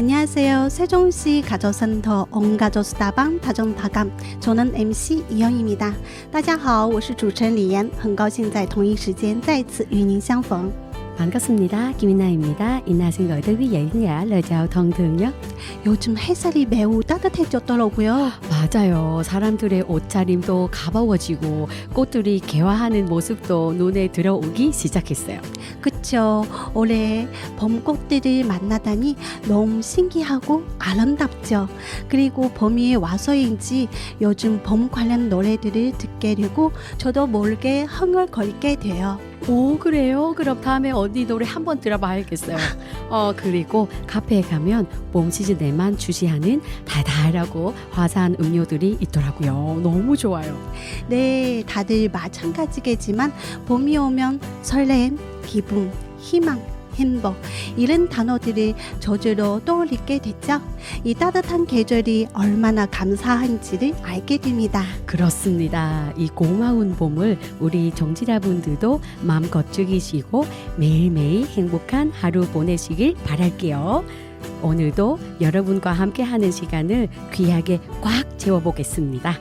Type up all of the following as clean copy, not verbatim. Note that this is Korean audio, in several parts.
안녕하세요. 세종시 가족센터 온가족수다방 다정다감 저는 MC 이영입니다. 大家好，我是主持人李妍，很高兴在同一时间再次与您相逢。 반갑습니다. 김인나입니다. 인나생각들 위해 알려줘 통등요. 요즘 햇살이 매우 따뜻해졌더라고요. 맞아요. 사람들의 옷차림도 가벼워지고 꽃들이 개화하는 모습도 눈에 들어오기 시작했어요. 그쵸. 올해 봄꽃들을 만나다니 너무 신기하고 아름답죠. 그리고 봄이 와서인지 요즘 봄 관련 노래들을 듣게 되고 저도 모르게 흥얼거리게 돼요. 오, 그래요? 그럼 다음에 언니 노래 한번 들어봐야겠어요. 그리고 카페에 가면 봄 시즌에만 주시하는 달달하고 화사한 음료들이 있더라고요. 너무 좋아요. 네, 다들 마찬가지겠지만 봄이 오면 설렘, 기분, 희망, 행복 이런 단어들을 저절로 떠올리게 됐죠. 이 따뜻한 계절이 얼마나 감사한지를 알게 됩니다. 그렇습니다. 이 고마운 봄을 우리 정치자분들도 마음껏 즐기시고 매일매일 행복한 하루 보내시길 바랄게요. 오늘도 여러분과 함께하는 시간을 귀하게 꽉 채워보겠습니다.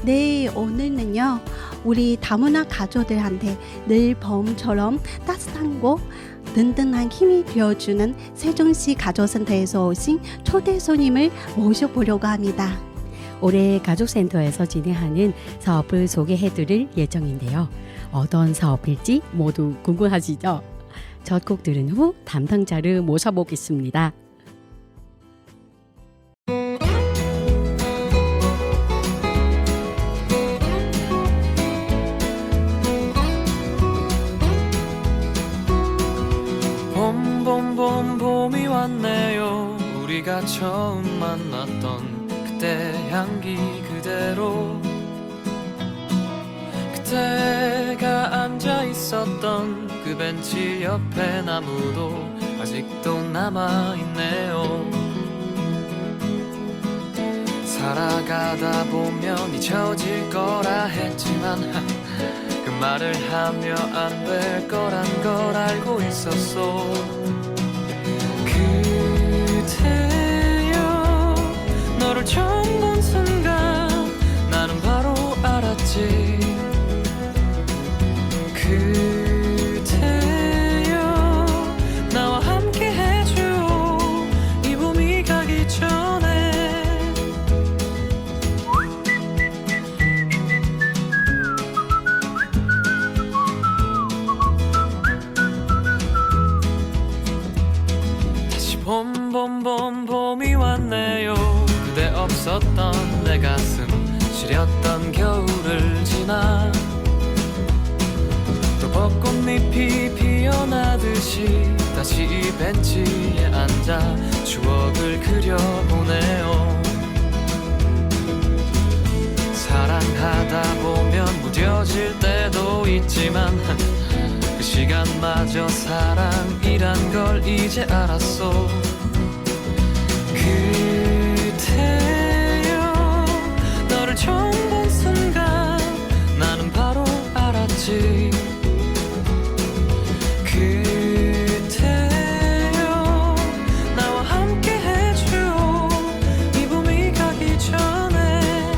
네, 오늘은요. 우리 다문화 가족들한테 늘 봄처럼 따뜻하고 든든한 힘이 되어주는 세종시 가족센터에서 오신 초대 손님을 모셔보려고 합니다. 올해 가족센터에서 진행하는 사업을 소개해드릴 예정인데요. 어떤 사업일지 모두 궁금하시죠? 첫 곡 들은 후 담당자를 모셔보겠습니다. 봄이 왔네요. 우리가 처음 만났던 그때 향기 그대로, 그때가 앉아 있었던 그 벤치 옆에 나무도 아직도 남아있네요. 살아가다 보면 잊혀질 거라 했지만 그 말을 하며 안 될 거란 걸 알고 있었어. 그때여 너를 처음 본 순간 나는 바로 알았지. 그때여 나와 함께 해줘 이 봄이 가기 전에. 봄이 왔네요. 그대 없었던 내 가슴 시렸던 겨울을 지나 또 벚꽃잎이 피어나듯이 다시 이 벤치에 앉아 추억을 그려보네요. 사랑하다 보면 무뎌질 때도 있지만 그 시간마저 사랑이란 걸 이제 알았어. 그때여 너를 처음 본 순간 나는 바로 알았지. 그때여 나와 함께 해줘 이 봄이 가기 전에.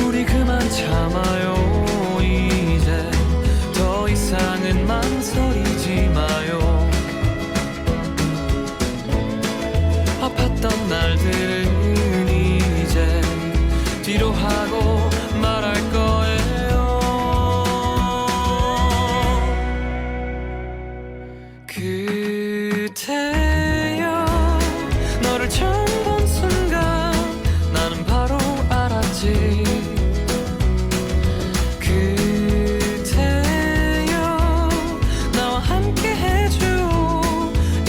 우리 그만 참아요. 이제 더 이상은 망설이지 마요. 아팠던 날들은 이제 뒤로 하고 말할 거예요. 그때여 너를 처음 본 순간 나는 바로 알았지. 그때여 나와 함께 해줘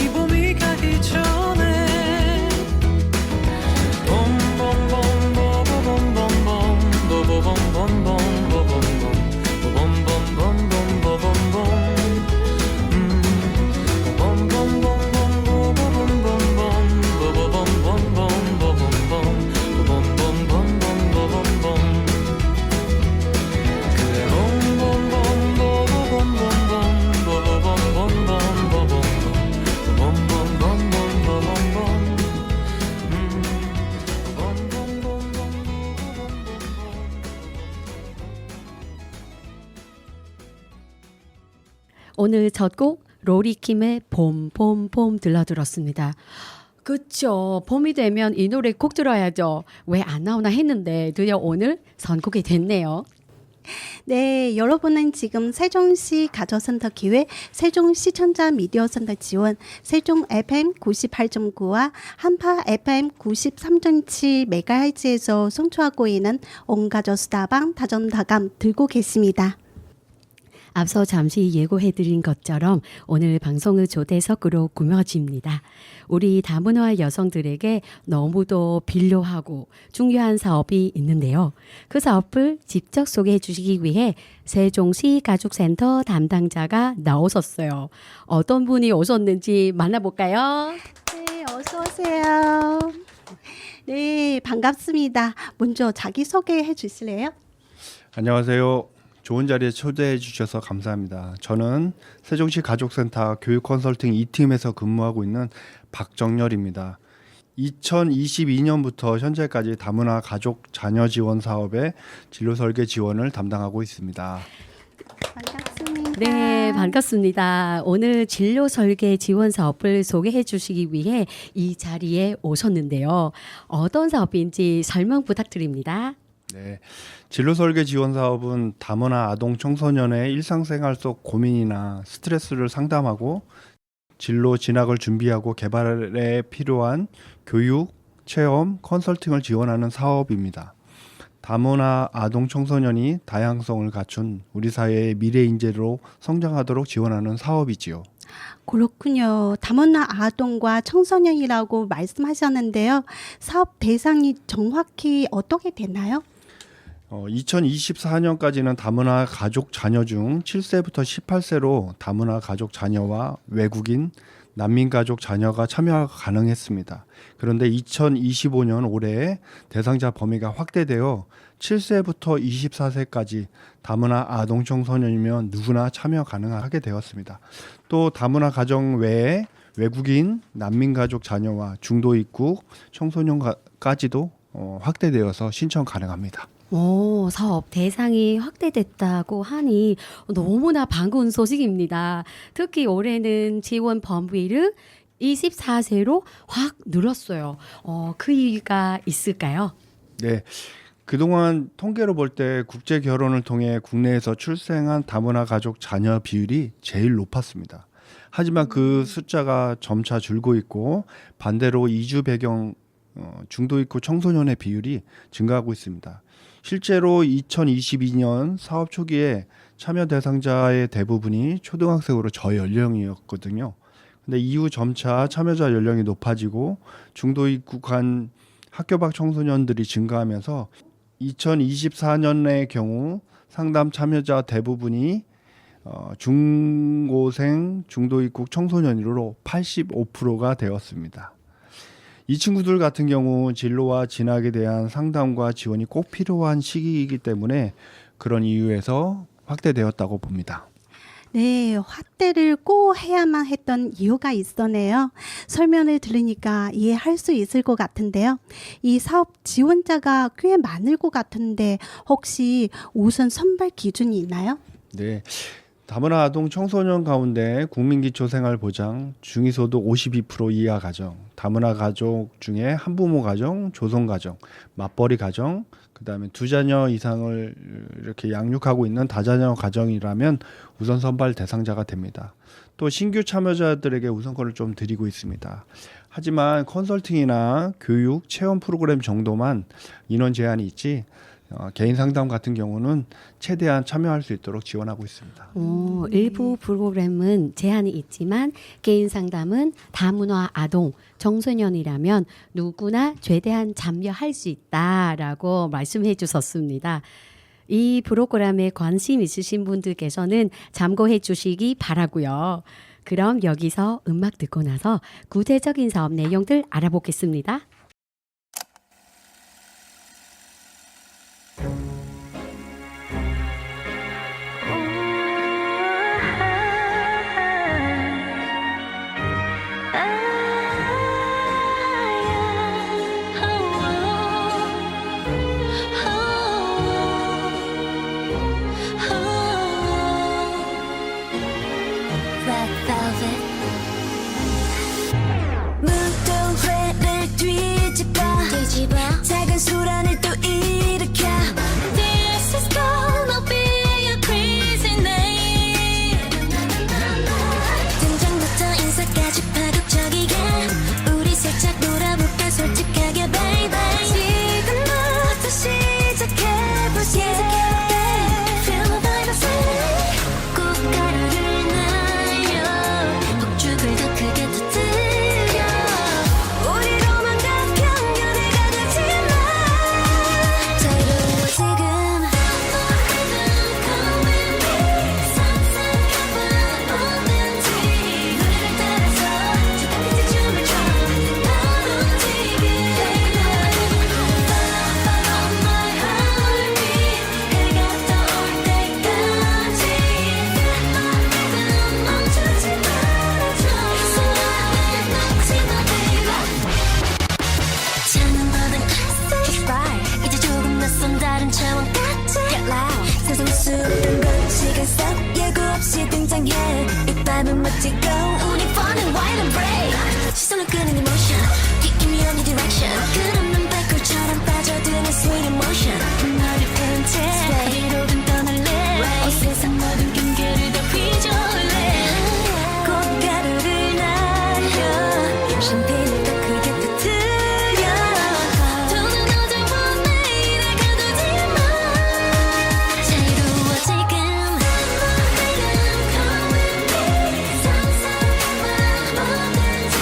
이 봄이 가기 전에. 오늘 첫 곡 로리킴의 봄, 봄, 봄 들려드렸습니다. 그쵸. 봄이 되면 이 노래 꼭 들어야죠. 왜 안 나오나 했는데 드디어 오늘 선곡이 됐네요. 네, 여러분은 지금 세종시 가족센터 기회, 세종 시청자 미디어 센터 지원, 세종 FM 98.9와 한파 FM 93.7MHz에서 송출하고 있는 온가족 수다방 다정다감 들고 계십니다. 앞서 잠시 예고해드린 것처럼 오늘 방송은 조대석으로 꾸며집니다. 우리 다문화 여성들에게 너무도 필요하고 중요한 사업이 있는데요. 그 사업을 직접 소개해 주시기 위해 세종시 가족센터 담당자가 나오셨어요. 어떤 분이 오셨는지 만나볼까요? 네, 어서 오세요. 네, 반갑습니다. 먼저 자기소개해 주실래요? 안녕하세요. 좋은 자리에 초대해 주셔서 감사합니다. 저는 세종시 가족센터 교육 컨설팅 2팀에서 근무하고 있는 박정열입니다. 2022년부터 현재까지 다문화 가족 자녀 지원 사업의 진로 설계 지원을 담당하고 있습니다. 반갑습니다. 네, 반갑습니다. 오늘 진로 설계 지원 사업을 소개해 주시기 위해 이 자리에 오셨는데요. 어떤 사업인지 설명 부탁드립니다. 네, 진로 설계 지원 사업은 다문화 아동 청소년의 일상생활 속 고민이나 스트레스를 상담하고 진로 진학을 준비하고 개발에 필요한 교육, 체험, 컨설팅을 지원하는 사업입니다. 다문화 아동 청소년이 다양성을 갖춘 우리 사회의 미래 인재로 성장하도록 지원하는 사업이지요. 그렇군요. 다문화 아동과 청소년이라고 말씀하셨는데요. 사업 대상이 정확히 어떻게 되나요? 2024년까지는 다문화 가족 자녀 중 7세부터 18세로 다문화 가족 자녀와 외국인, 난민 가족 자녀가 참여가 가능했습니다. 그런데 2025년 올해 대상자 범위가 확대되어 7세부터 24세까지 다문화 아동 청소년이면 누구나 참여 가능하게 되었습니다. 또 다문화 가정 외에 외국인, 난민 가족 자녀와 중도 입국 청소년까지도 확대되어서 신청 가능합니다. 오, 사업 대상이 확대됐다고 하니 너무나 반가운 소식입니다. 특히 올해는 지원 범위를 24세로 확 늘었어요. 그 이유가 있을까요? 네. 그동안 통계로 볼 때 국제 결혼을 통해 국내에서 출생한 다문화 가족 자녀 비율이 제일 높았습니다. 하지만 그 숫자가 점차 줄고 있고 반대로 이주 배경 중도 입국 청소년의 비율이 증가하고 있습니다. 실제로 2022년 사업 초기에 참여 대상자의 대부분이 초등학생으로 저연령이었거든요. 근데 이후 점차 참여자 연령이 높아지고 중도 입국한 학교 밖 청소년들이 증가하면서 2024년의 경우 상담 참여자 대부분이 중고생 중도 입국 청소년으로 85%가 되었습니다. 이 친구들 같은 경우 진로와 진학에 대한 상담과 지원이 꼭 필요한 시기이기 때문에 그런 이유에서 확대되었다고 봅니다. 네, 확대를 꼭 해야만 했던 이유가 있었네요. 설명을 들으니까 이해할 수 있을 것 같은데요. 이 사업 지원자가 꽤 많을 것 같은데 혹시 우선 선발 기준이 있나요? 네. 다문화 아동 청소년 가운데 국민기초생활보장 중위소득 52% 이하 가정, 다문화 가족 중에 한부모 가정, 조성 가정, 맞벌이 가정, 그다음에 두 자녀 이상을 이렇게 양육하고 있는 다자녀 가정이라면 우선 선발 대상자가 됩니다. 또 신규 참여자들에게 우선권을 좀 드리고 있습니다. 하지만 컨설팅이나 교육, 체험 프로그램 정도만 인원 제한이 있지 개인 상담 같은 경우는 최대한 참여할 수 있도록 지원하고 있습니다. 일부 프로그램은 제한이 있지만 개인 상담은 다문화 아동, 청소년이라면 누구나 최대한 참여할 수 있다라고 말씀해 주셨습니다. 이 프로그램에 관심 있으신 분들께서는 참고해 주시기 바라고요. 그럼 여기서 음악 듣고 나서 구체적인 사업 내용들 알아보겠습니다. 멋지고 우리 fun and wild and brave 시선을 끄는 emotion Give me any direction 끝없는 백골처럼 빠져드는 sweet emotion 너를 끈 채 위로는 떠날래 온 세상 모든 경계를 다 휘저을래 꽃가루를 날려 샴페인을 더 크게 터뜨려 더는 어제와 내일에 가두지 마 자유로워 지금 Come with me 상상해봐 뭐든지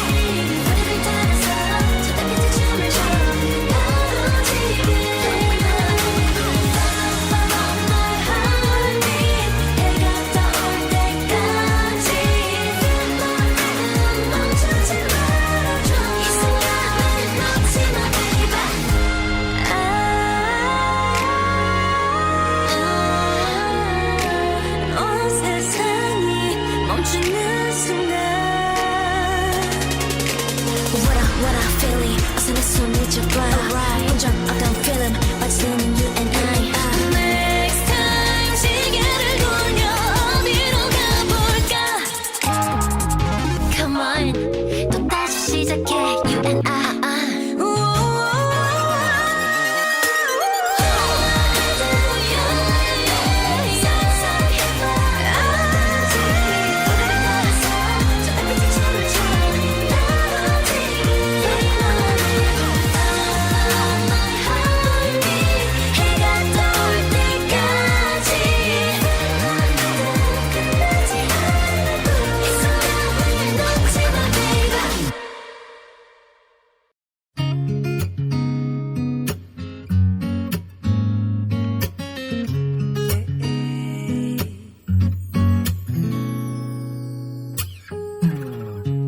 우리를 따라서 저 달빛의 춤을 춰 나도 지금 Follow my heartbeat 해가 떠올 때까지 멈추지 말아줘 이 순간을 놓지 마 baby 온 세상이 멈추는 순간 What I feeling 어서 내 손을 잡아 본적 없던 feeling 빠지는 you and I Next time 시계를 돌려 어디로 가볼까 Come on 또 다시 시작해 you and I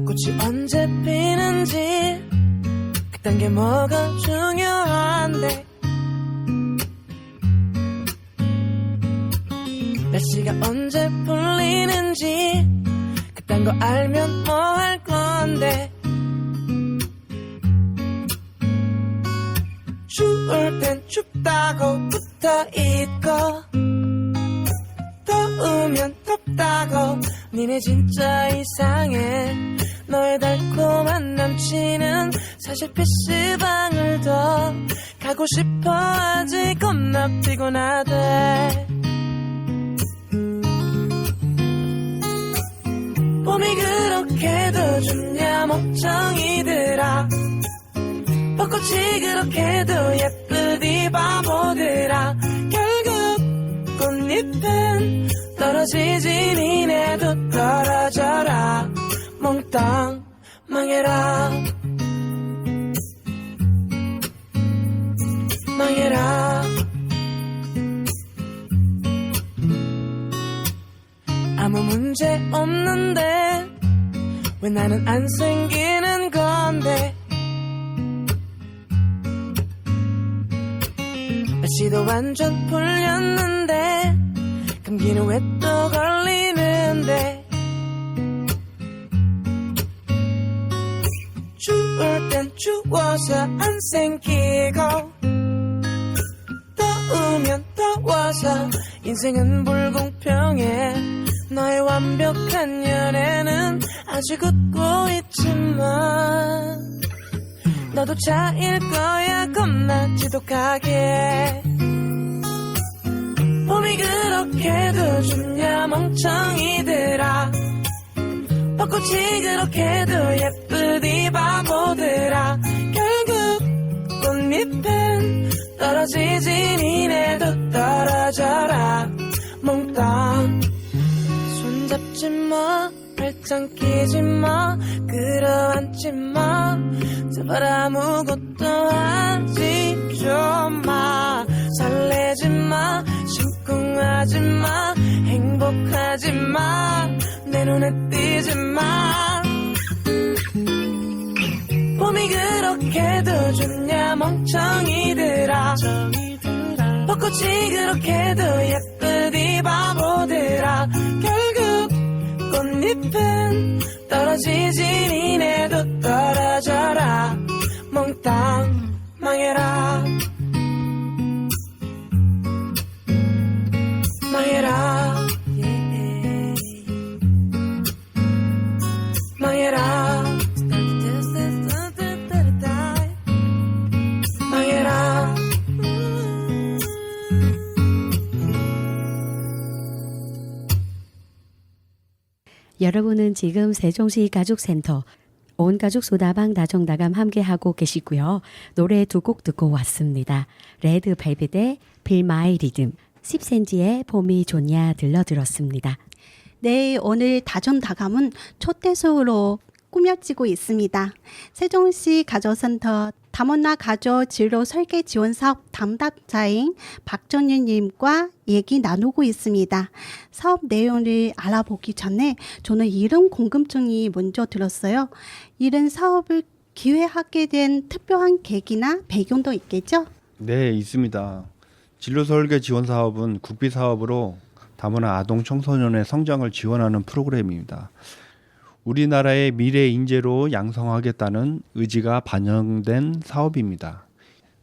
꽃이 언제 피는지 그딴 게 뭐가 중요한데 날씨가 언제 풀리는지 그딴 거 알면 뭐 할 건데 추울 땐 춥다고 붙어 있고 더우면 덥다고 니네 진짜 이상해 너의 달콤한 남친은 사실 PC방을 더 가고 싶어 하지 겁나 피곤하대 봄이 그렇게도 좋냐 멍청이들아 벚꽃이 그렇게도 예쁘디 바보들아 결국 꽃잎은 떨어지지 니네도 떨어져라 몽땅 망해라 망해라 아무 문제 없는데 왜 나는 안 생기는 건데 날씨도 완전 풀렸는데 감기는 왜 또 걸리는데 추울 땐 추워서 안 생기고 더우면 더워서 인생은 불공평해 너의 완벽한 연애는 아직 웃고 있지만 너도 차일 거야 겁나 지독하게 봄이 그렇게도 좋냐 멍청이들아 벚꽃이 그렇게도 예쁘디 바보들아 결국 꽃잎은 떨어지지 니네도 떨어져라 몽땅 손잡지 마 발짱 끼지 마 끌어안지 마 제발 아무것도 하지 좀 마 설레지 마 심쿵하지 마 행복하지 마 내 눈에 띄지 마 봄이 그렇게도 좋냐 멍청이들아 벚꽃이 그렇게도 예쁘디 바보들아 결국 꽃잎은 떨어지지 니네도 떨어져라 몽땅 망해라 망해라 여러분은 지금 세종시 가족센터 온가족 소다방 다정다감 함께하고 계시고요. 노래 두 곡 듣고 왔습니다. 레드벨벳의 Feel My Rhythm, 10cm의 봄이 좋냐 들려드렸습니다. 네, 오늘 다정다감은 초대석으로 꾸며지고 있습니다. 세종시 가족센터 다문화 가족 진로 설계 지원 사업 담당자인 박정윤님과 얘기 나누고 있습니다. 사업 내용을 알아보기 전에 저는 이런 궁금증이 먼저 들었어요. 이런 사업을 기획하게 된 특별한 계기나 배경도 있겠죠? 네, 있습니다. 진로 설계 지원 사업은 국비 사업으로 다문화 아동 청소년의 성장을 지원하는 프로그램입니다. 우리나라의 미래 인재로 양성하겠다는 의지가 반영된 사업입니다.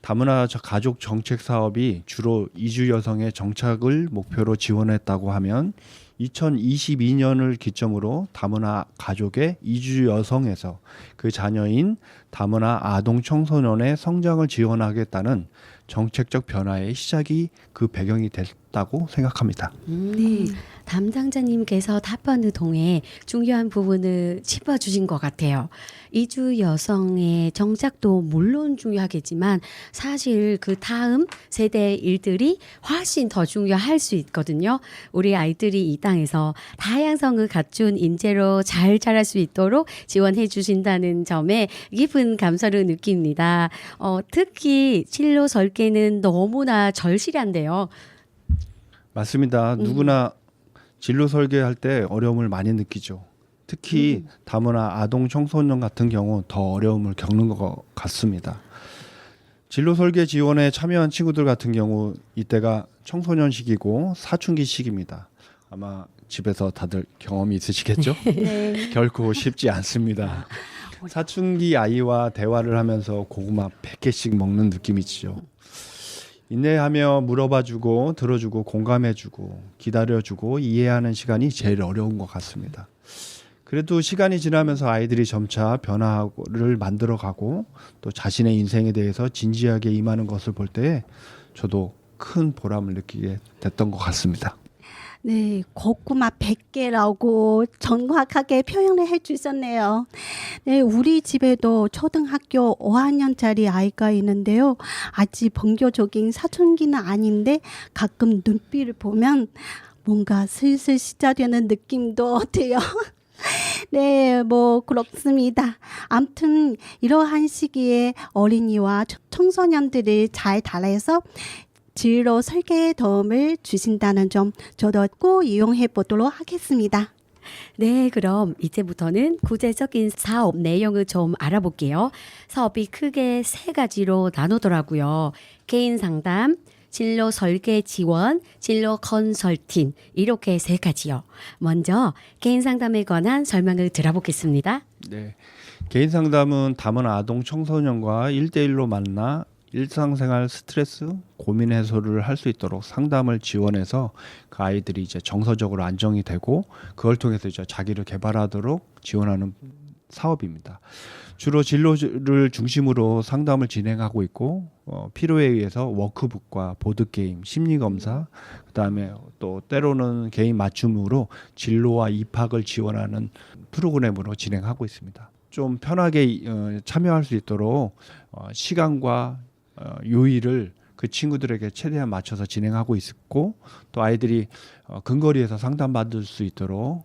다문화 가족 정책 사업이 주로 이주 여성의 정착을 목표로 지원했다고 하면 2022년을 기점으로 다문화 가족의 이주 여성에서 그 자녀인 다문화 아동 청소년의 성장을 지원하겠다는 정책적 변화의 시작이 그 배경이 됐다고 생각합니다. 네, 담당자님께서 답변을 통해 중요한 부분을 짚어주신 것 같아요. 이주 여성의 정착도 물론 중요하겠지만 사실 그 다음 세대의 일들이 훨씬 더 중요할 수 있거든요. 우리 아이들이 이 땅에서 다양성을 갖춘 인재로 잘 자랄 수 있도록 지원해 주신다는 점에 깊은 감사를 느낍니다. 특히 진로 설계는 너무나 절실한데요. 맞습니다. 누구나 진로 설계할 때 어려움을 많이 느끼죠. 특히 다문화 아동 청소년 같은 경우 더 어려움을 겪는 것 같습니다. 진로 설계 지원에 참여한 친구들 같은 경우 이때가 청소년 시기고 사춘기 시기입니다. 아마 집에서 다들 경험이 있으시겠죠? 네. 결코 쉽지 않습니다. 사춘기 아이와 대화를 하면서 고구마 100개씩 먹는 느낌이죠. 인내하며 물어봐주고 들어주고 공감해주고 기다려주고 이해하는 시간이 제일 어려운 것 같습니다. 그래도 시간이 지나면서 아이들이 점차 변화를 만들어가고 또 자신의 인생에 대해서 진지하게 임하는 것을 볼 때 저도 큰 보람을 느끼게 됐던 것 같습니다. 네, 고구마 100개라고 정확하게 표현을 해주셨네요. 네, 우리 집에도 초등학교 5학년짜리 아이가 있는데요. 아직 본격적인 사춘기는 아닌데 가끔 눈빛을 보면 뭔가 슬슬 시작되는 느낌도 어때요? 네, 뭐 그렇습니다. 아무튼 이러한 시기에 어린이와 청소년들을 잘 달래서 진로 설계에 도움을 주신다는 점 저도 꼭 이용해 보도록 하겠습니다. 네, 그럼 이제부터는 구체적인 사업 내용을 좀 알아볼게요. 사업이 크게 세 가지로 나누더라고요. 개인 상담, 진로 설계 지원, 진로 컨설팅 이렇게 세 가지요. 먼저 개인 상담에 관한 설명을 들어보겠습니다. 네, 개인 상담은 다문화 아동 청소년과 1대1로 만나 일상생활 스트레스, 고민 해소를 할 수 있도록 상담을 지원해서 그 아이들이 이제 정서적으로 안정이 되고 그걸 통해서 이제 자기를 개발하도록 지원하는 사업입니다. 주로 진로를 중심으로 상담을 진행하고 있고 필요에 의해서 워크북과 보드게임, 심리검사, 그다음에 또 때로는 개인 맞춤으로 진로와 입학을 지원하는 프로그램으로 진행하고 있습니다. 좀 편하게 참여할 수 있도록 시간과 요일을 그 친구들에게 최대한 맞춰서 진행하고 있고 또 아이들이 근거리에서 상담받을 수 있도록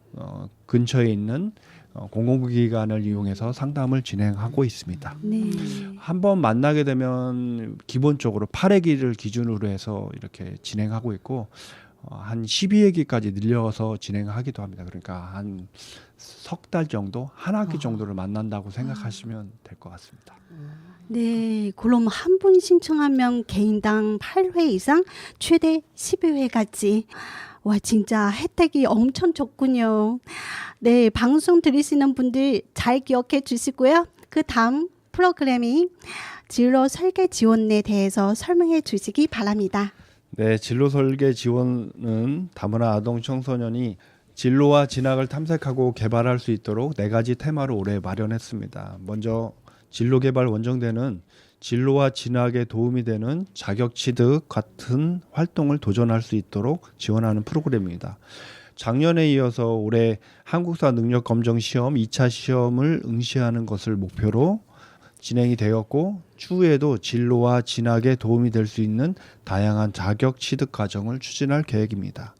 근처에 있는 공공기관을 이용해서 상담을 진행하고 있습니다. 네. 한번 만나게 되면 기본적으로 8회기를 기준으로 해서 이렇게 진행하고 있고 한 12회기까지 늘려서 진행하기도 합니다. 그러니까 한 석 달 정도, 한 학기 정도를 만난다고 생각하시면 될 것 같습니다. 네, 그럼 한 분 신청하면 개인당 8회 이상, 최대 12회까지. 와, 진짜 혜택이 엄청 좋군요. 네, 방송 들으시는 분들 잘 기억해 주시고요. 그 다음 프로그램이 진로 설계 지원에 대해서 설명해 주시기 바랍니다. 네, 진로 설계 지원은 다문화 아동 청소년이 진로와 진학을 탐색하고 개발할 수 있도록 4가지 테마로 올해 마련했습니다. 먼저 진로 개발 원정대는 진로와 진학에 도움이 되는 자격 취득 같은 활동을 도전할 수 있도록 지원하는 프로그램입니다. 작년에 이어서 올해 한국사 능력 검정 시험 2차 시험을 응시하는 것을 목표로 진행이 되었고 추후에도 진로와 진학에 도움이 될 수 있는 다양한 자격 취득 과정을 추진할 계획입니다.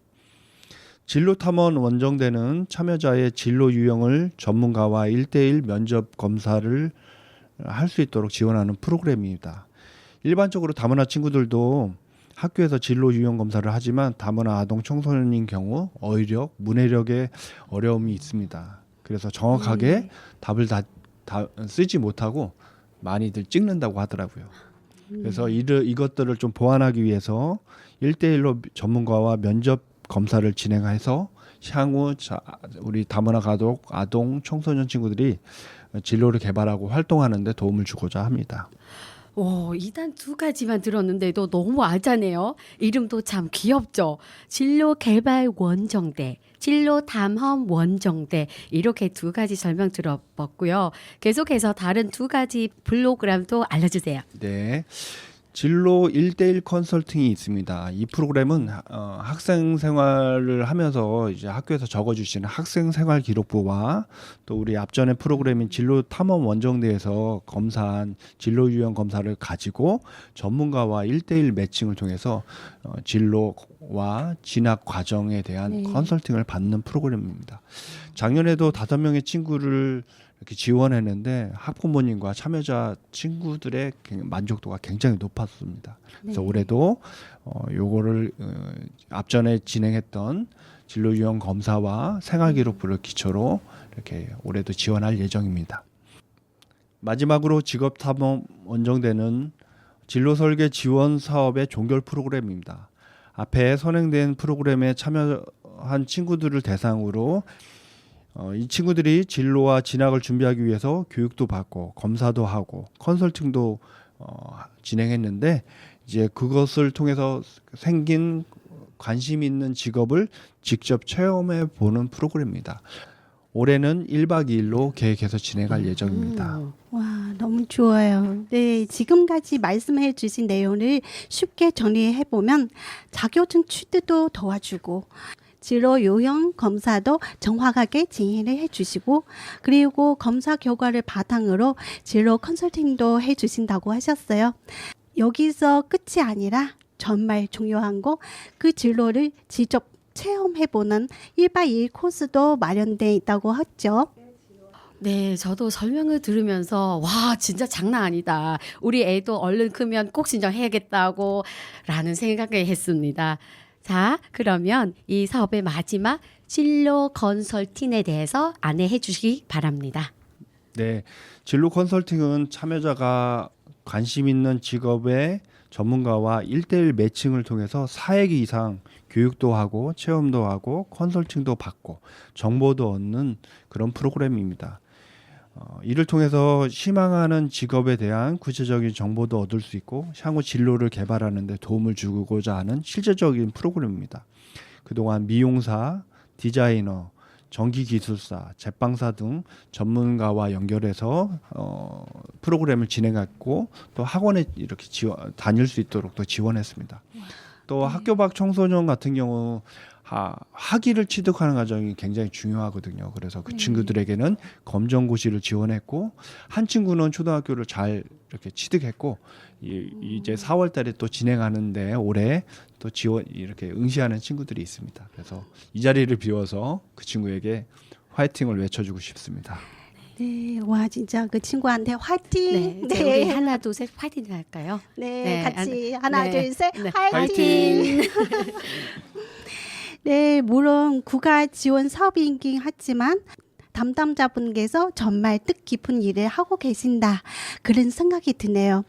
진로 탐험 원정대는 참여자의 진로 유형을 전문가와 1대1 면접 검사를 할 수 있도록 지원하는 프로그램입니다. 일반적으로 다문화 친구들도 학교에서 진로 유형 검사를 하지만 다문화 아동 청소년인 경우 어휘력, 문해력에 어려움이 있습니다. 그래서 정확하게 답을 다 쓰지 못하고 많이들 찍는다고 하더라고요. 그래서 이것들을 좀 보완하기 위해서 1대1로 전문가와 면접 검사를 진행해서 향후 우리 다문화 가족, 아동, 청소년 친구들이 진로를 개발하고 활동하는 데 도움을 주고자 합니다. 오, 이단 두 가지만 들었는데도 너무 알잖아요. 이름도 참 귀엽죠. 진로 개발 원정대, 진로 탐험 원정대 이렇게 두 가지 설명 들어봤고요. 계속해서 다른 두 가지 프로그램도 알려주세요. 네. 진로 1대1 컨설팅이 있습니다. 이 프로그램은 학생 생활을 하면서 이제 학교에서 적어주시는 학생 생활 기록부와 또 우리 앞전에 프로그램인 진로 탐험 원정대에서 검사한 진로 유형 검사를 가지고 전문가와 1대1 매칭을 통해서 진로와 진학 과정에 대한 컨설팅을 받는 프로그램입니다. 작년에도 5명의 친구를 이렇게 지원했는데 학부모님과 참여자 친구들의 만족도가 굉장히 높았습니다. 그래서 올해도 요거를 앞전에 진행했던 진로 유형 검사와 생활 기록부를 기초로 이렇게 올해도 지원할 예정입니다. 마지막으로 직업 탐험 원정대는 진로 설계 지원 사업의 종결 프로그램입니다. 앞에 선행된 프로그램에 참여한 친구들을 대상으로 이 친구들이 진로와 진학을 준비하기 위해서 교육도 받고 검사도 하고 컨설팅도 진행했는데 이제 그것을 통해서 생긴 관심 있는 직업을 직접 체험해 보는 프로그램입니다. 올해는 1박 2일로 계획해서 진행할 예정입니다. 와, 너무 좋아요. 네, 지금까지 말씀해 주신 내용을 쉽게 정리해 보면 자격증 취득도 도와주고 진로 요형 검사도 정확하게 진행을 해주시고 그리고 검사 결과를 바탕으로 진로 컨설팅도 해주신다고 하셨어요. 여기서 끝이 아니라 정말 중요한 거 그 진로를 직접 체험해보는 1박 2일 코스도 마련되어 있다고 했죠. 네, 저도 설명을 들으면서 와 진짜 장난 아니다. 우리 애도 얼른 크면 꼭 신청해야겠다고 라는 생각을 했습니다. 자, 그러면 이 사업의 마지막 진로 컨설팅에 대해서 안내해 주시기 바랍니다. 네, 진로 컨설팅은 참여자가 관심 있는 직업의 전문가와 1대1 매칭을 통해서 4회기 이상 교육도 하고 체험도 하고 컨설팅도 받고 정보도 얻는 그런 프로그램입니다. 이를 통해서 희망하는 직업에 대한 구체적인 정보도 얻을 수 있고 향후 진로를 개발하는 데 도움을 주고자 하는 실제적인 프로그램입니다. 그동안 미용사, 디자이너, 전기기술사, 제빵사 등 전문가와 연결해서 프로그램을 진행했고 또 학원에 이렇게 다닐 수 있도록 또 지원했습니다. 또 학교 밖 청소년 같은 경우 학위를 취득하는 과정이 굉장히 중요하거든요. 그래서 그 친구들에게는 검정고시를 지원했고 한 친구는 초등학교를 잘 이렇게 취득했고 이제 4월 달에 또 진행하는데 올해 또 지원 이렇게 응시하는 친구들이 있습니다. 그래서 이 자리를 비워서 그 친구에게 화이팅을 외쳐주고 싶습니다. 네, 와 진짜 그 친구한테 화이팅. 네, 우리 하나 둘 셋 화이팅 할까요? 네, 같이 안- 하나 네, 둘 셋 네, 화이팅. 네, 물론 국가 지원 사업이긴 하지만 담당자분께서 정말 뜻깊은 일을 하고 계신다 그런 생각이 드네요.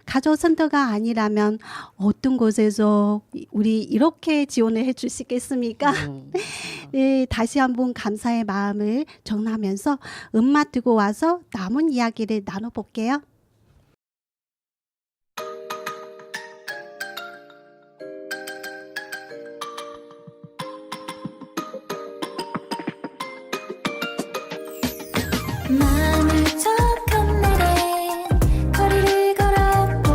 가족 센터가 아니라면 어떤 곳에서 우리 이렇게 지원을 해주시겠습니까? 네, 다시 한번 감사의 마음을 전하면서 음악 듣고 와서 남은 이야기를 나눠볼게요. 마음을 쩍한 날에 거리를 걸어보고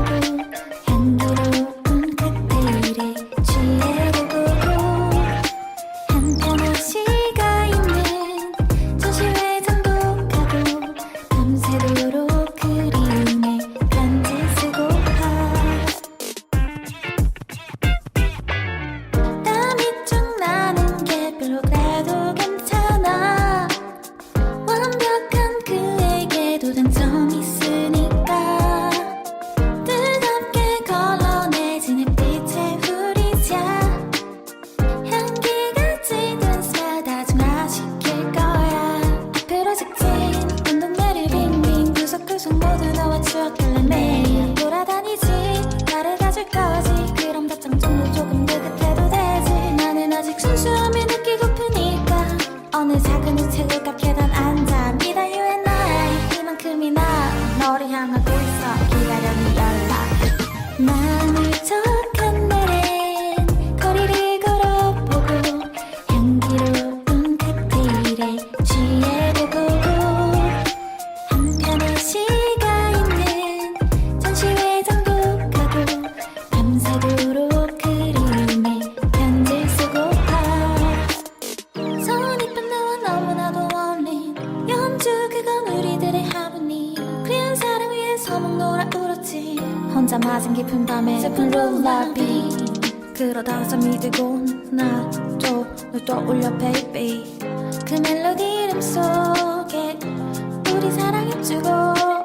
향기로운 칵테일에 취해보고 한편의 오래된 추억들은 매일 돌아다니지 나를 가질 거지 그럼 답장 정도 조금 느긋해도 되지 나는 아직 순수함이 느끼고프니까 어느 작은 우체국 앞 계단 앉아 미다 you and I 이만큼이나 너를 향하고 있어 기다려 네 연락 마음을 쩍한 날엔 거리를 걸어보고 향기로운 칵테일에 취해보고 한편의 시가 있는 전시회장도 가고 밤새도록 그림에 편지 쓰고파 선입견 나와 너무나도 어울린 연주 그건 우리들의 하모니 그냥 사랑 위에서 목 놀아 울었지 혼자 맞은 깊은 밤에 슬픈 롤라비 그러다 잠이 들고 나도 널 떠올려 baby 그 멜로디 이름 속에 우리 사랑해주고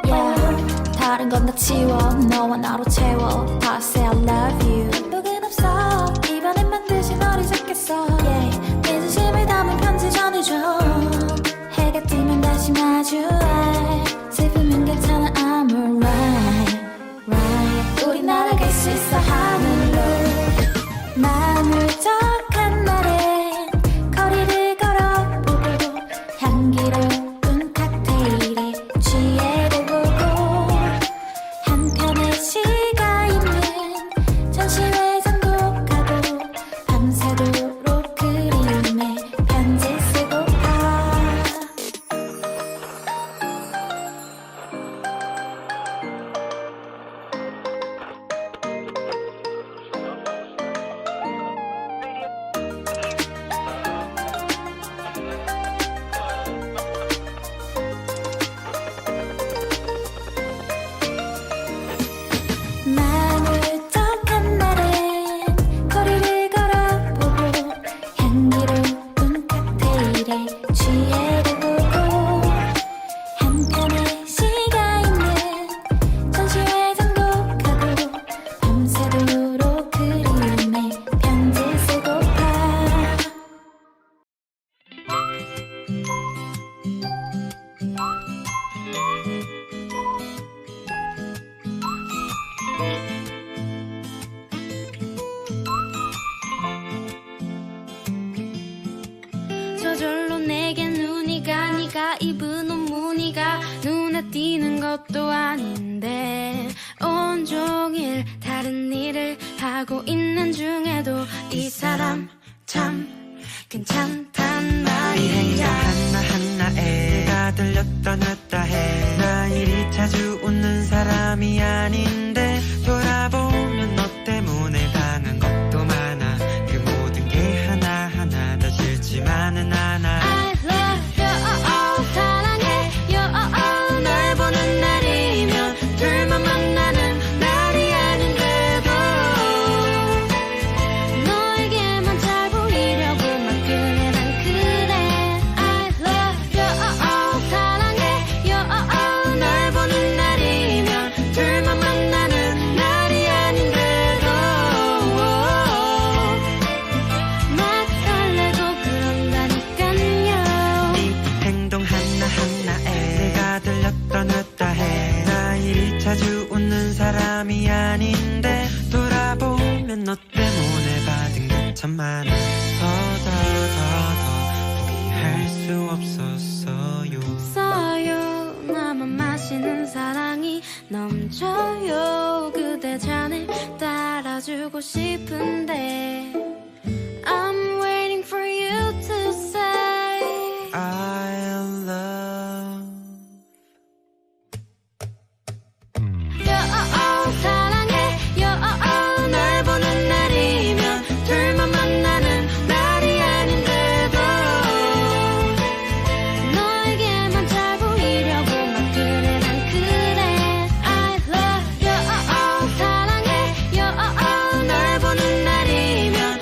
yeah. 다른 건 다 치워 너와 나로 채워 다 say I love you 한복은 없어 이번엔 반드시 너를 잡겠어 yeah. 내 진심을 담은 편지 전해줘 해가 뜨면 다시 마주해 슬프면 괜찮아 I'm alright right. 우리 날아갈 수 있어 하늘로 마음을 쩍한 날엔 거리를 걸어보고 향기로운 칵테일에 취해보고 한편의 시가 있는 전시회장도 가고 밤새도록 그림에 편지 쓰고파 마음을 쩍한 날엔 거리를 걸어보고 향기로운 칵테일에 취해보고 한편의 시가 있는 전시회장도 가고 밤새도록 그림에 편지 쓰고파 저절로 내게 눈이 가 네가 입은 옷 무늬가 눈에 띄는 것도 아닌데 온종일 다른 일을 하고 있는 중에도 이 사람 참 괜찮단 이 행동 말이야 하나하나에 내가 들렸다 놨다 해 나 이리 자주 웃는 사람이 아닌데 돌아보면 너 때문에 당한 것도 많아 그 모든 게 하나하나 다 싫지만은 않아 I love you 사랑해 you 널 보는 날이면 둘만 만나는 날이 아닌데도 너에게만 잘 보이려고 막 그래 난 그래 I love you 사랑해 you 널 보는 날이면 둘만 만나는 날이 아닌데도 막 설레고 그런다니깐요 이 행동 하나하나에 내가 들렸다 놨다 해 나 이리 자주 웃는 사람이 아닌데 돌아보면 너 때문에 받은 게 참 많아 더 포기할 수 없었어요 써요 나만 마시는 사랑이 넘쳐요 그대 잔을 따라주고 싶은데 I'm waiting for you to say I love you 사랑해 you 널 보는 날이면 둘만 만나는 날이 아닌데도 너에게만 잘 보이려고 막 그래 난 그래 I love you 사랑해 you 널 보는 날이면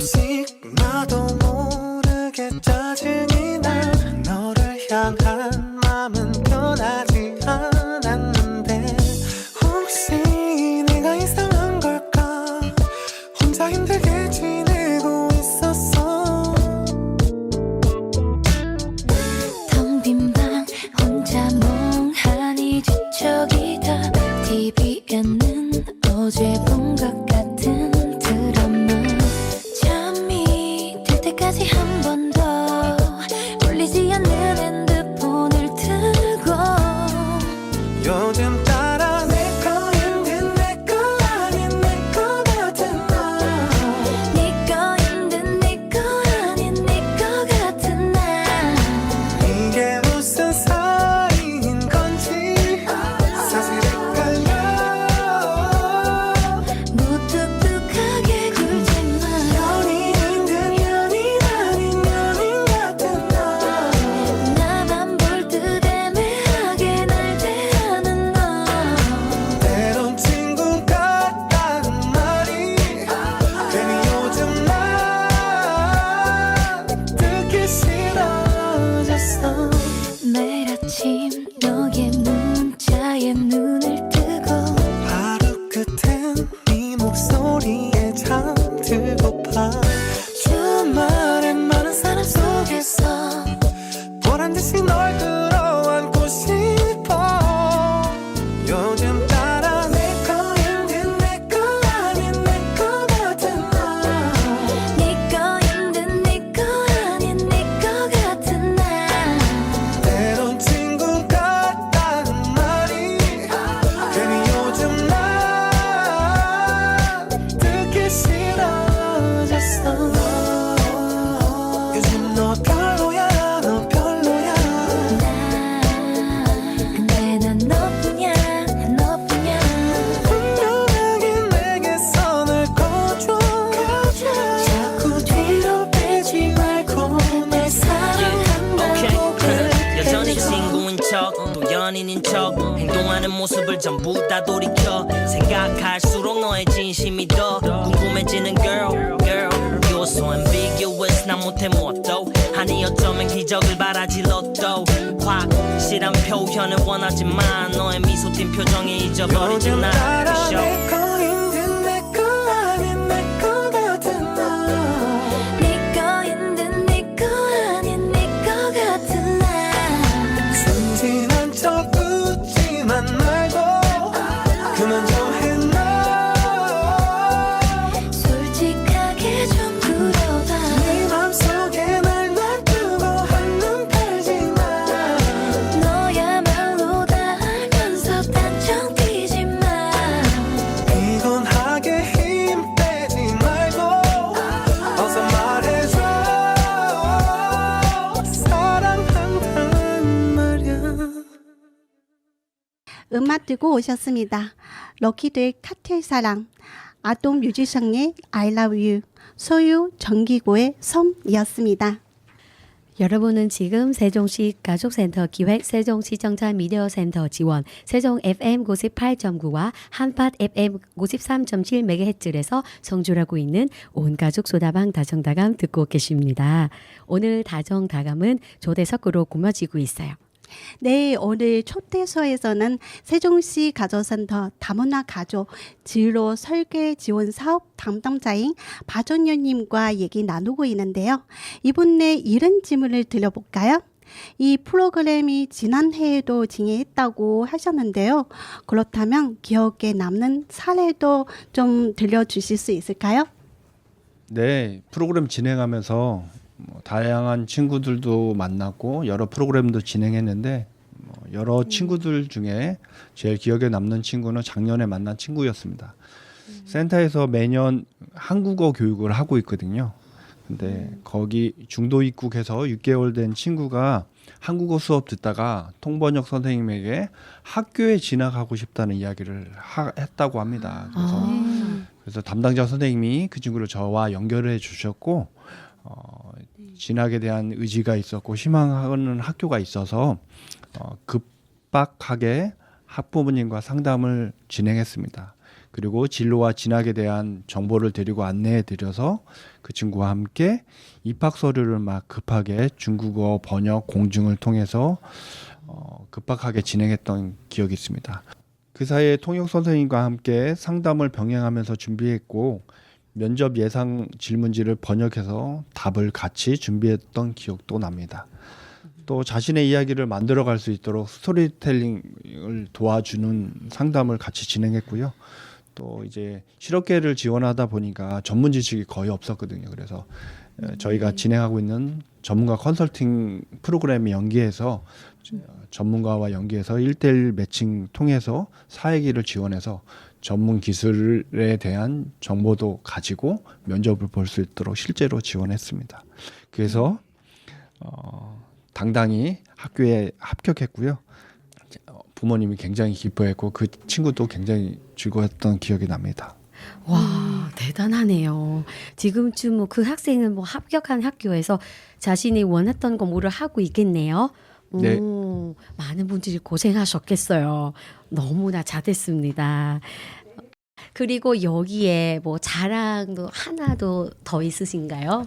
가끔씩 나도 모르게 짜증이 나 너를 향한 마음은 변하지 않았는데 혹시 내가 이상한 걸까 혼자 힘들게 지내고 있었어 텅 빈 방 혼자 멍하니 뒤척이다 TV에는 어제 본 것 같은 드라마 잠이 들 때까지 한 번 더 울리지 않는 핸드폰을 틀고 요즘 따라 내 거인 내 거 아닌 내 거 같은 너 네 거인 듯네 거 아닌 네 거 같은 나 이게 무슨 사이인 건지 사실 헷갈려 무뚝뚝하게 굴지마 연인인 듯 연인 아닌 연인 같은 너 나만 볼 듯 애매하게 날 대하는 너 때론 친구 같다는 말이 괜히 요즘 난 듣기 싫어졌어 매일 아침 너의 문자에 눈을 뜨고 하루 끝엔 네 목소리에 잠들고파 주말엔 많은 사람 속에서 보란 듯이 널 끌어안고 싶어 요즘 따라 내 거인 듯내 거 아닌 내 거 같은 너 네 거인 듯네 거 아닌 네 거 같은 나 때론 친구 같다는 말이 괜히 요즘 난 듣기 싫어졌어 요즘 너 별로야 너 별로야 근데 난 너뿐이야 난 너뿐이야 분명하게 내게 선을 그어줘 자꾸 뒤로 빼지 말고 날 사랑한다고 그래 여전히 친구인 척 또 연인인 척 행동하는 모습을 전부 다 돌이켜 생각할수록 너의 진심이 더 궁금해지는 girl You're so ambiguous 난 못해 무엇도 아니 어쩌면 기적을 바라지 로또 확실한 표현을 원하지만 너의 미소 띈 표정에 잊어버리지 요즘 나 따라 그 show. 내 거인 듯내 거 아닌 내 거 같은 너 네 거인 듯네 거 아닌 네 거 같은 나 순진한 척 웃지만 말고 그만 좀 해놔 솔직하게 좀 물어봐 네 맘속에 날 놔두고 한눈 팔지마 너야말로 다 알면서 단정 뛰지 마 이건 하게 힘 빼지 말고 어서 말해줘 사랑한다는 말야 음악 듣고 오셨습니다. 럭키드의 칵테일 사랑, 아동 뮤지션의 I Love You, 소유 정기고의 섬이었습니다. 여러분은 지금 세종시 가족센터 기획 세종시청자 미디어센터 지원 세종 FM 98.9와 한팟 FM 93.7MHz에서 성주하고 있는 온가족 소다방 다정다감 듣고 계십니다. 오늘 다정다감은 조대석으로 꾸며지고 있어요. 네, 오늘 초대소에서는 세종시 가족센터 다문화 가족 진로 설계 지원 사업 담당자인 박정현님과 얘기 나누고 있는데요. 이분의 이런 질문을 드려볼까요? 이 프로그램이 지난해에도 진행했다고 하셨는데요. 그렇다면 기억에 남는 사례도 좀 들려주실 수 있을까요? 네, 프로그램 진행하면서 다양한 친구들도 만났고 여러 프로그램도 진행했는데 여러 친구들 중에 제일 기억에 남는 친구는 작년에 만난 친구였습니다. 센터에서 매년 한국어 교육을 하고 있거든요. 근데 거기 중도 입국해서 6개월 된 친구가 한국어 수업 듣다가 통번역 선생님에게 학교에 진학하고 싶다는 이야기를 했다고 합니다. 그래서 담당자 선생님이 그 친구를 저와 연결해 주셨고 진학에 대한 의지가 있었고 희망하는 학교가 있어서 급박하게 학부모님과 상담을 진행했습니다. 그리고 진로와 진학에 대한 정보를 드리고 안내해 드려서 그 친구와 함께 입학 서류를 막 급하게 중국어 번역 공증을 통해서 급박하게 진행했던 기억이 있습니다. 그 사이에 통역 선생님과 함께 상담을 병행하면서 준비했고 면접 예상 질문지를 번역해서 답을 같이 준비했던 기억도 납니다. 또 자신의 이야기를 만들어갈 수 있도록 스토리텔링을 도와주는 상담을 같이 진행했고요. 또 이제 실업계를 지원하다 보니까 전문 지식이 거의 없었거든요. 그래서 저희가 진행하고 있는 전문가 컨설팅 프로그램에 연계해서 전문가와 연계해서 1대1 매칭 통해서 사회기를 지원해서 전문 기술에 대한 정보도 가지고 면접을 볼 수 있도록 실제로 지원했습니다. 그래서 당당히 학교에 합격했고요. 부모님이 굉장히 기뻐했고 그 친구도 굉장히 즐거웠던 기억이 납니다. 와, 대단하네요. 지금쯤 뭐 그 학생은 뭐 합격한 학교에서 자신이 원했던 공부를 하고 있겠네요. 네. 많은 분들이 고생하셨겠어요. 너무나 잘됐습니다. 그리고 여기에 뭐 자랑도 하나도 더 있으신가요?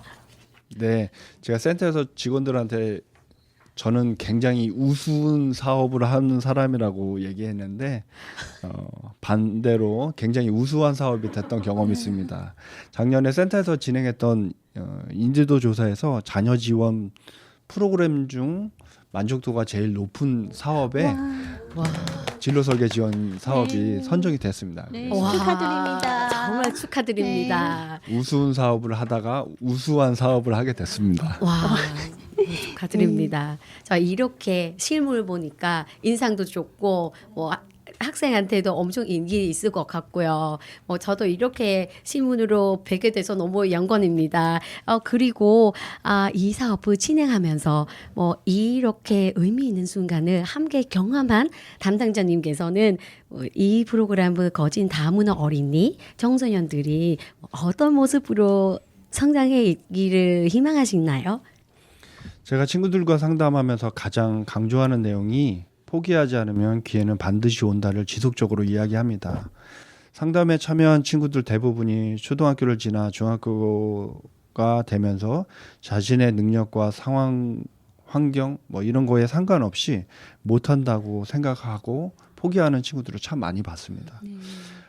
네, 제가 센터에서 직원들한테 저는 굉장히 우스운 사업을 하는 사람이라고 얘기했는데 반대로 굉장히 우수한 사업이 됐던 경험이 있습니다. 작년에 센터에서 진행했던 인지도 조사에서 자녀 지원 프로그램 중 만족도가 제일 높은 사업에 와, 진로 설계 지원 사업이 선정이 됐습니다. 네, 그래서 와, 축하드립니다. 정말 축하드립니다. 우스운 사업을 하다가 우수한 사업을 하게 됐습니다. 와, 축하드립니다. 자, 이렇게 실물을 보니까 인상도 좋고 뭐 학생한테도 엄청 인기 있을 것 같고요. 뭐 저도 이렇게 신문으로 뵙게 돼서 너무 영광입니다. 그리고 이 사업을 진행하면서 뭐 이렇게 의미 있는 순간을 함께 경험한 담당자님께서는 이 프로그램을 거진 다문화 어린이 청소년들이 어떤 모습으로 성장하기를 희망하시나요? 제가 친구들과 상담하면서 가장 강조하는 내용이 포기하지 않으면 기회는 반드시 온다를 지속적으로 이야기합니다. 상담에 참여한 친구들 대부분이 초등학교를 지나 중학교가 되면서 자신의 능력과 상황, 환경 뭐 이런 거에 상관없이 못한다고 생각하고 포기하는 친구들을 참 많이 봤습니다.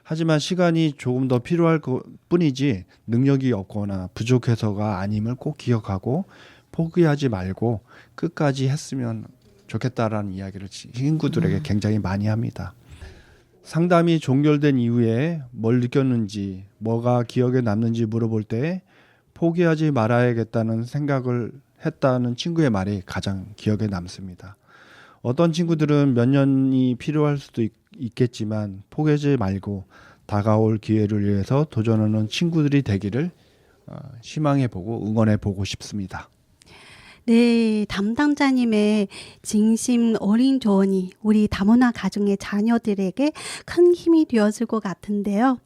하지만 시간이 조금 더 필요할 뿐이지 능력이 없거나 부족해서가 아님을 꼭 기억하고 포기하지 말고 끝까지 했으면 좋겠다라는 이야기를 친구들에게 굉장히 많이 합니다. 상담이 종결된 이후에 뭘 느꼈는지, 뭐가 기억에 남는지 물어볼 때 포기하지 말아야겠다는 생각을 했다는 친구의 말이 가장 기억에 남습니다. 어떤 친구들은 몇 년이 필요할 수도 있겠지만 포기하지 말고 다가올 기회를 위해서 도전하는 친구들이 되기를 희망해보고 응원해보고 싶습니다. 네, 담당자님의 진심 어린 조언이 우리 다문화 가정의 자녀들에게 큰 힘이 되었을 것 같은데요.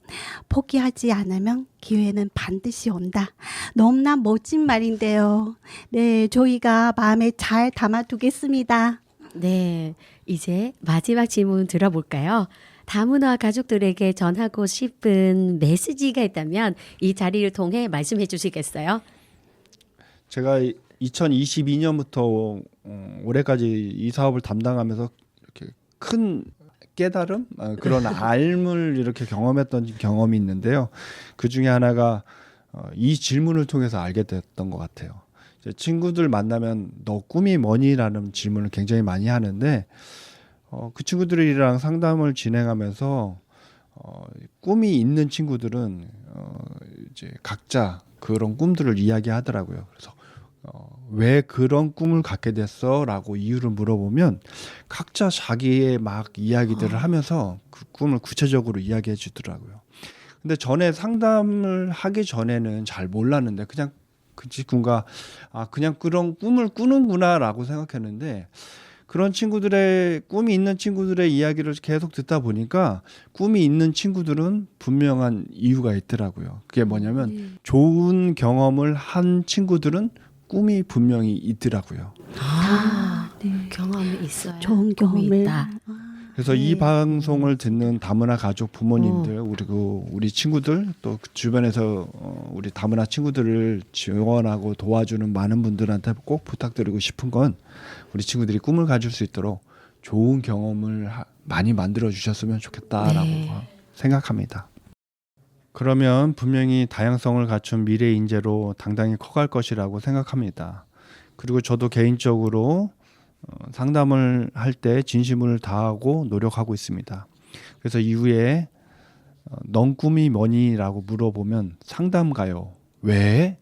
포기하지 않으면 기회는 반드시 온다. 너무나 멋진 말인데요. 네, 저희가 마음에 잘 담아두겠습니다. 네, 이제 마지막 질문 들어볼까요? 다문화 가족들에게 전하고 싶은 메시지가 있다면 이 자리를 통해 말씀해 주시겠어요? 제가 2022년부터 올해까지 이 사업을 담당하면서 이렇게 큰 깨달음 그런 알을 이렇게 경험했던 경험이 있는데요. 그 중에 하나가 이 질문을 통해서 알게 됐던 것 같아요. 이제 친구들 만나면 너 꿈이 뭐니라는 질문을 굉장히 많이 하는데 그 친구들이랑 상담을 진행하면서 꿈이 있는 친구들은 이제 각자 그런 꿈들을 이야기하더라고요. 그래서 왜 그런 꿈을 갖게 됐어? 라고 이유를 물어보면 각자 자기의 막 이야기들을 하면서 그 꿈을 구체적으로 이야기해 주더라고요. 근데 전에 상담을 하기 전에는 잘 몰랐는데 그냥 그 친구가 그냥 그런 꿈을 꾸는구나 라고 생각했는데 그런 친구들의 꿈이 있는 친구들의 이야기를 계속 듣다 보니까 꿈이 있는 친구들은 분명한 이유가 있더라고요. 그게 뭐냐면 좋은 경험을 한 친구들은 꿈이 분명히 있더라고요. 네. 경험이 있어요. 좋은 꿈이 경험을. 있다. 그래서 이 방송을 듣는 다문화 가족 부모님들 그리고 우리 친구들 또 그 주변에서 우리 다문화 친구들을 지원하고 도와주는 많은 분들한테 꼭 부탁드리고 싶은 건 우리 친구들이 꿈을 가질 수 있도록 좋은 경험을 많이 만들어 주셨으면 좋겠다라고 네. 생각합니다. 그러면 분명히 다양성을 갖춘 미래 인재로 당당히 커갈 것이라고 생각합니다. 그리고 저도 개인적으로 상담을 할 때 진심을 다하고 노력하고 있습니다. 그래서 이후에 넌 꿈이 뭐니?라고 물어보면 상담가요. 왜?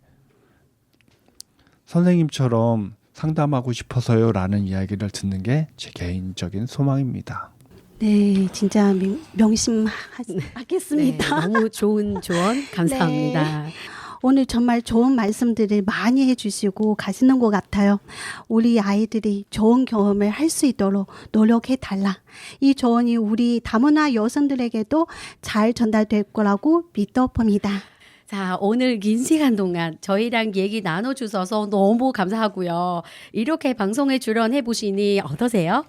선생님처럼 상담하고 싶어서요 라는 이야기를 듣는 게 제 개인적인 소망입니다. 네, 진짜 명심하겠습니다. 네, 너무 좋은 조언 감사합니다. 오늘 정말 좋은 말씀들을 많이 해주시고 가시는 것 같아요. 우리 아이들이 좋은 경험을 할 수 있도록 노력해달라. 이 조언이 우리 다문화 여성들에게도 잘 전달될 거라고 믿어봅니다. 자, 오늘 긴 시간 동안 저희랑 얘기 나눠주셔서 너무 감사하고요. 이렇게 방송에 출연해 보시니 어떠세요?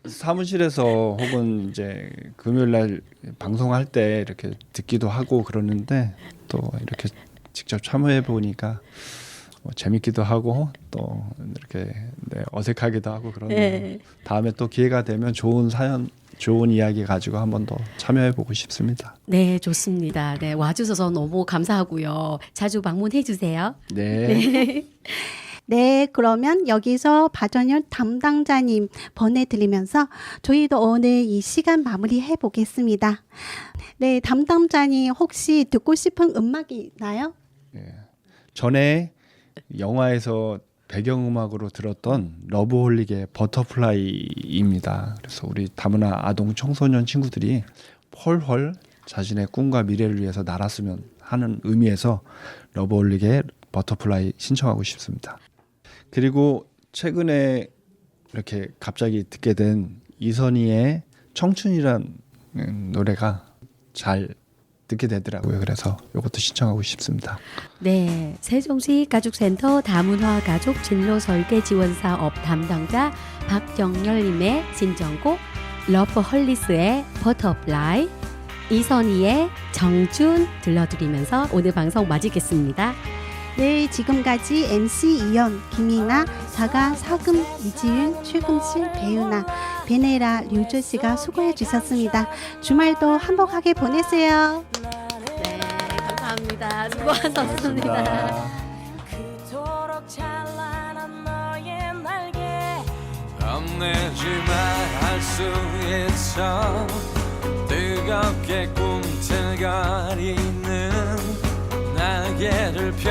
사무실에서 혹은 이제 금요일 날 방송할 때 이렇게 듣기도 하고 그러는데 또 이렇게 직접 참여해 보니까 재밌기도 하고 또 이렇게 어색하기도 하고 그러네요. 네. 다음에 또 기회가 되면 좋은 사연, 좋은 이야기 가지고 한 번 더 참여해 보고 싶습니다. 네, 좋습니다. 네, 와주셔서 너무 감사하고요. 자주 방문해 주세요. 네. 네, 그러면 여기서 박정현 담당자님 보내드리면서 저희도 오늘 이 시간 마무리해 보겠습니다. 네, 담당자님 혹시 듣고 싶은 음악이 있나요? 전에 영화에서 배경음악으로 들었던 러브홀릭의 버터플라이입니다. 그래서 우리 다문화 아동 청소년 친구들이 펄펄 자신의 꿈과 미래를 위해서 날았으면 하는 의미에서 러브홀릭의 버터플라이 신청하고 싶습니다. 그리고 최근에 이렇게 갑자기 듣게 된 이선희의 청춘이란 노래가 잘 듣게 되더라고요. 그래서 이것도 신청하고 싶습니다. 네, 세종시 가족센터 다문화 가족 진로 설계 지원 사업 담당자 박정열님의 신청곡 러브홀리스의 버터플라이, 이선희의 정준 들려드리면서 오늘 방송 마치겠습니다. 네, 지금까지 MC 이연, 김이나, 자가, 사금, 이지윤, 최금실, 배윤아, 베네라, 류주 씨가 수고해 주셨습니다. 주말도 행복하게 보내세요. 네, 감사합니다. 수고하셨습니다. 그토록 찬란한 너의 날개 겁내지 말할 수 있어 뜨겁게 꿈틀거리는 날개를 펴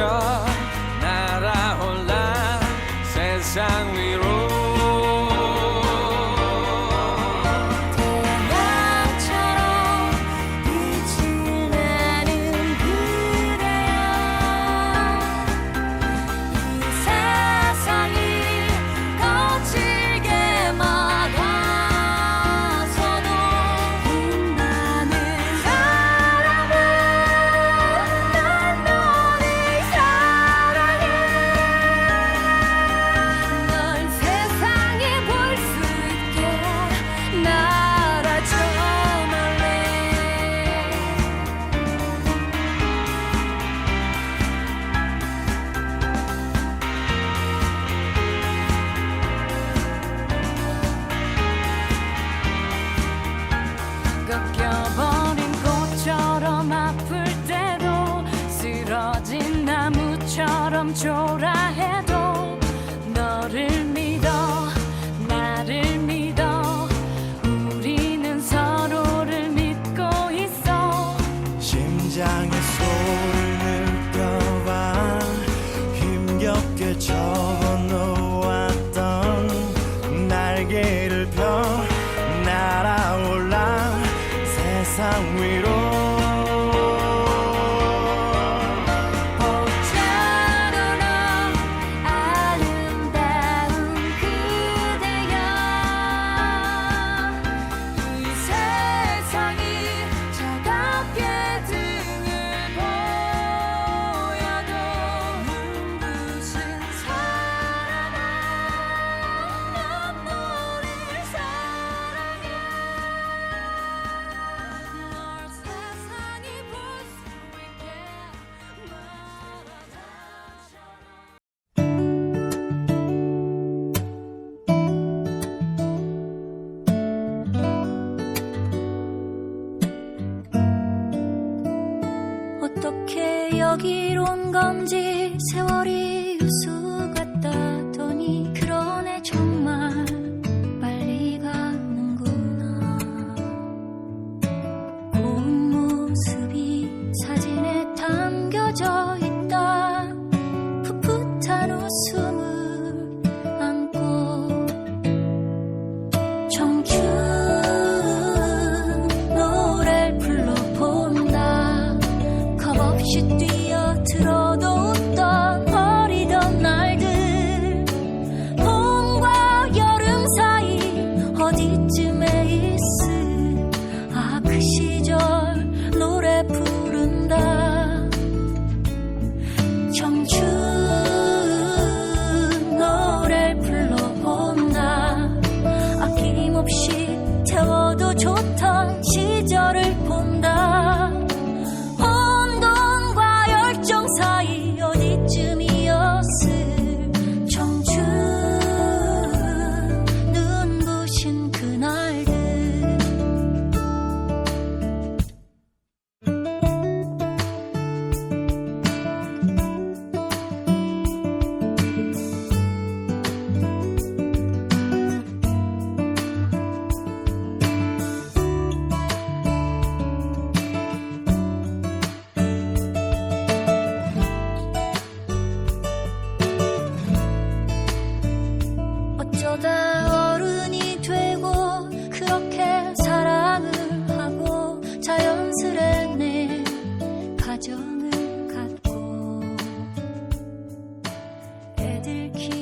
날아올라 세상 위로 태양처럼 빛이 나는 그대여 이 세상이 거칠게 막아서도 빛나는 사람은 난 너를 사랑해 널 세상에 볼 수 있게 날아줘 말래 꺾여버린 꽃처럼 아플 때도 쓰러진 나무처럼 초라해도 너를 믿어 나를 믿어 우리는 서로를 믿고 있어 심장의 소리를 느껴봐 힘겹게 접어놓았던 날개를 펴 날아올라 세상 위로 봄처럼 아름다운 그대여 이 세상이 차갑게 등을 어떻게 여기로 온 건지 세월이 유수 같다더니 그러네 정말 빨리 가는구나. 고운 모습이 사진에 담겨져 있다. 풋풋한 웃음을 안고 청춘 노래를 불러본다. 겁없이 뛰어들어도 웃던 어리던 날들. 봄과 여름 사이 어디쯤에 있을 아 그 시절 노래 부른다. 청춘 노래를 불러본다. 아낌없이 태워도 좋던 시절을 본다. 혼돈과 열정 사이 어디쯤이었을 청춘 눈부신 그날들. 어쩌다 어른이 되고 그렇게 사랑을 하고 자연스레 내 가정을 갖고 애들 키